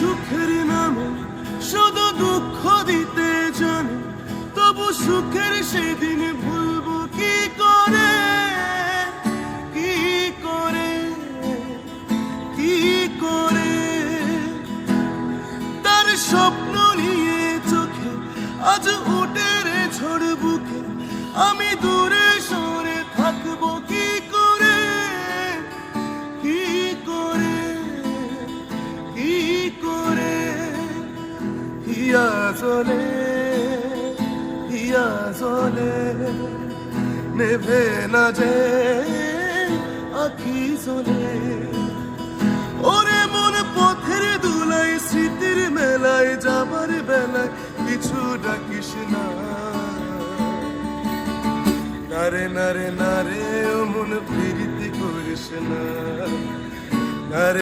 সুখের নামে শুধু দুঃখ দিতে জানে, তবু সুখের সেদিন ভুলবো কি করে, কি করে, কি করে। তার স্বপ্ন নিয়ে চোখে আজ উঠে রে ঝড় বুকে, আমি দূরে সরে থাকবো কি করে, কি করে, কি করে। হিয়া জ্বলে, হিয়া জ্বলে, নেভে না যে আখি জ্বলে। ওরে মন পথের দুলাই, স্মৃতির মেলায় যাবার বেলায় কিছু ডাকিস না। নারে নারে নারে ও মন প্রীতি করিস না। নারে